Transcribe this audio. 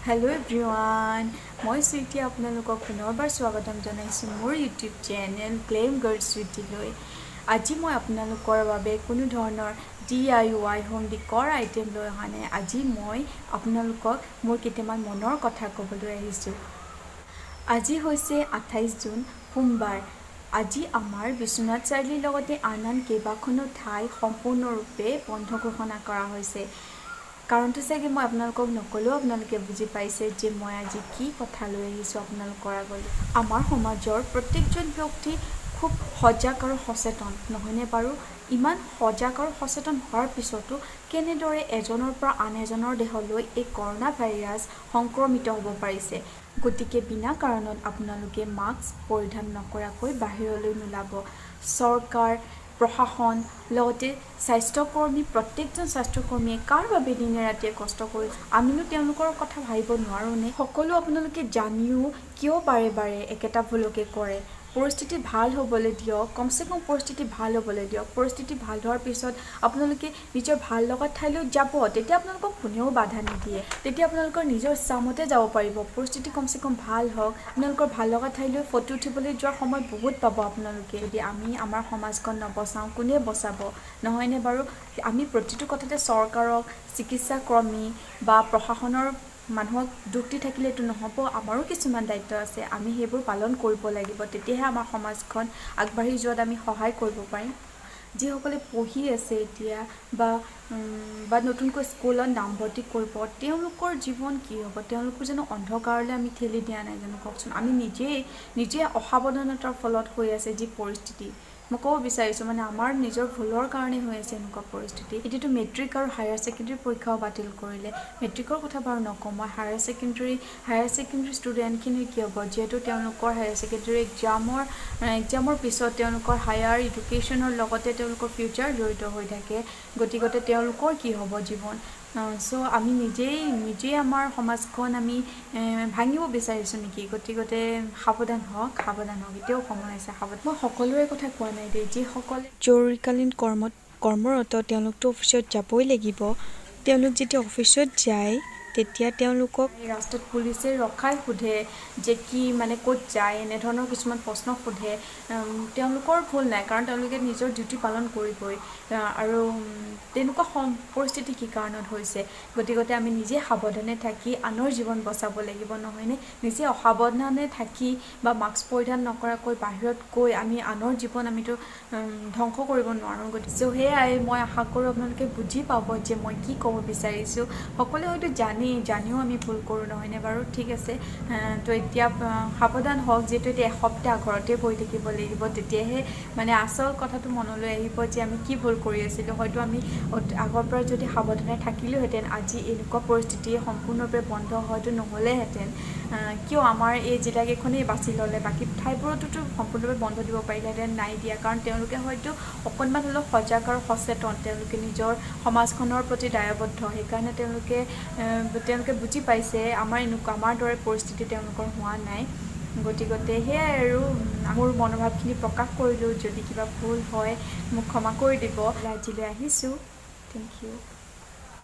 Hello everyone, মই SWEETY আপোনালোকক পুনৰবাৰ স্বাগতম জনাইছোঁ মোৰ YouTube channel GLAM Girls SWEETY লৈ। আজি মই আপোনালোকৰ বাবে কোনো ধৰণৰ DIY হোম ডেকৰ আইটেম লৈ অহা নাই। আজি মই আপোনালোকক মোৰ কেইটামান মনৰ কথা ক'বলৈ আহিছোঁ। আজি হৈছে 28 জুন সোমবাৰ। আজি আমাৰ বিশ্বনাথ চাৰিআলিৰ লগতে আন কেইবাখনো ঠাই সম্পূৰ্ণৰূপে বন্ধ ঘোষণা কৰা হৈছে। কাৰণটো চাগে মই আপোনালোকক নকলেও আপোনালোকে বুজি পাইছে যে মই আজি কি কথা লৈ আহিছোঁ আপোনালোকৰ আগলৈ। আমাৰ সমাজৰ প্ৰত্যেকজন ব্যক্তি খুব সজাগ আৰু সচেতন নহয়নে বাৰু? ইমান সজাগ আৰু সচেতন হোৱাৰ পিছতো কেনেদৰে এজনৰ পৰা আন এজনৰ দেহলৈ এই কৰোণা ভাইৰাছ সংক্ৰমিত হ'ব পাৰিছে। গতিকে বিনা কাৰণত আপোনালোকে মাস্ক পৰিধান নকৰাকৈ বাহিৰলৈ নোলাব। চৰকাৰ, প্ৰশাসন লগতে স্বাস্থ্যকৰ্মী, প্ৰত্যেকজন স্বাস্থ্যকৰ্মীয়ে কাৰ বাবে দিনে ৰাতিয়ে কষ্ট কৰিছে, আমিনো তেওঁলোকৰ কথা ভাবিব নোৱাৰোঁনে? সকলো আপোনালোকে জানিও কিয় বাৰে বাৰে একেটা ভুলকে কৰে? পৰিস্থিতি ভাল হ'বলৈ দিয়ক, কমচে কম পৰিস্থিতি ভাল হ'বলৈ দিয়ক। পৰিস্থিতি ভাল হোৱাৰ পিছত আপোনালোকে নিজৰ ভাল লগা ঠাইলৈ যাব, তেতিয়া আপোনালোকক কোনেও বাধা নিদিয়ে। তেতিয়া আপোনালোকৰ নিজৰ ইচ্ছামতে যাব পাৰিব। পৰিস্থিতি কমচে কম ভাল হওক, আপোনালোকৰ ভাল লগা ঠাইলৈ ফটো উঠিবলৈ যোৱাৰ সময় বহুত পাব আপোনালোকে। যদি আমি আমাৰ সমাজখন নবচাওঁ কোনে বচাব, নহয়নে বাৰু? আমি প্ৰতিটো কথাতে চৰকাৰক, চিকিৎসাকৰ্মী বা প্ৰশাসনৰ মানুহক দুখ দি থাকিলেতো নহ'ব। আমাৰো কিছুমান দায়িত্ব আছে, আমি সেইবোৰ পালন কৰিব লাগিব। তেতিয়াহে আমাৰ সমাজখন আগবাঢ়ি যোৱাত আমি সহায় কৰিব পাৰিম। যিসকলে পঢ়ি আছে এতিয়া বা নতুনকৈ স্কুলত নামভৰ্তি কৰিব, তেওঁলোকৰ জীৱন কি হ'ব? তেওঁলোকো যেন অন্ধকাৰলৈ আমি ঠেলি দিয়া নাই জানো কওকচোন? আমি নিজে অসাৱধানতাৰ ফলত হৈ আছে যি পৰিস্থিতি। মই ক'ব বিচাৰিছোঁ মানে আমাৰ নিজৰ ভুলৰ কাৰণে হৈ আছে এনেকুৱা পৰিস্থিতি। এতিয়াতো মেট্ৰিক আৰু হায়াৰ ছেকেণ্ডেৰী পৰীক্ষাও বাতিল কৰিলে। মেট্ৰিকৰ কথা বাৰু নকওঁ মই, হায়াৰ ছেকেণ্ডেৰী ষ্টুডেণ্টখিনি কি হ'ব? যিহেতু তেওঁলোকৰ হায়াৰ ছেকেণ্ডেৰী এক্সামৰ পিছত তেওঁলোকৰ হায়াৰ এডুকেশ্যনৰ লগতে তেওঁলোকৰ ফিউচাৰ জড়িত হৈ থাকে। গতিকে তেওঁলোকৰ কি হ'ব জীৱন? চ' আমি নিজেই আমাৰ সমাজখন আমি ভাঙিব বিচাৰিছোঁ নেকি? গতিকে সাৱধান হওক, এতিয়াও সময় আছে সাৱধান। মই সকলোৰে কথা কোৱা নাই দেই, যিসকলে জৰুৰীকালীন কৰ্মৰত তেওঁলোকতো অফিচত যাবই লাগিব। তেওঁলোক যেতিয়া অফিচত যায় তেতিয়া তেওঁলোকক ৰাস্তাত পুলিচে ৰখাই সোধে যে কি মানে ক'ত যায়, এনেধৰণৰ কিছুমান প্ৰশ্ন সোধে। তেওঁলোকৰ ভুল নাই, কাৰণ তেওঁলোকে নিজৰ ডিউটি পালন কৰিবই। আৰু তেনেকুৱা পৰিস্থিতি কি কাৰণত হৈছে? গতিকে আমি নিজে সাৱধানে থাকি আনৰ জীৱন বচাব লাগিব, নহয়নে? নিজে অসাৱধানে থাকি বা মাস্ক পৰিধান নকৰাকৈ বাহিৰত গৈ আমি আনৰ জীৱন আমিতো ধ্বংস কৰিব নোৱাৰোঁ। গতিকে সেয়াই মই আশা কৰোঁ আপোনালোকে বুজি পাব যে মই কি ক'ব বিচাৰিছোঁ। সকলোৱে হয়তো জানিও আমি ভুল কৰোঁ, নহয়নে বাৰু? ঠিক আছে, তো এতিয়া সাৱধান হওক। যিহেতু এতিয়া এসপ্তাহ ঘৰতে বহি থাকিব লাগিব, তেতিয়াহে মানে আচল কথাটো মনলৈ আহিব যে আমি কি ভুল কৰি আছিলোঁ। হয়তো আমি আগৰ পৰা যদি সাৱধানে থাকিলোহেঁতেন আজি এনেকুৱা পৰিস্থিতিয়ে সম্পূৰ্ণৰূপে বন্ধ হয়তো নহ'লেহেঁতেন। কিয় আমাৰ এই জিলাকেইখনেই বাছি ল'লে, বাকী ঠাইবোৰতোতো সম্পূৰ্ণৰূপে বন্ধ দিব পাৰিলেহেঁতেন, নাই দিয়া। কাৰণ তেওঁলোকে হয়তো অকণমান হ'লেও সজাগ আৰু সচেতন, তেওঁলোকে নিজৰ সমাজখনৰ প্ৰতি দায়বদ্ধ। সেইকাৰণে তেওঁলোকে বুজি পাইছে আমাৰ দৰে পৰিস্থিতি তেওঁলোকৰ হোৱা নাই। গতিকে সেয়াই আৰু মোৰ মনোভাৱখিনি প্ৰকাশ কৰিলোঁ। যদি কিবা ভুল হয় মোক ক্ষমা কৰি দিব। আজিলৈ আহিছোঁ, থেংক ইউ।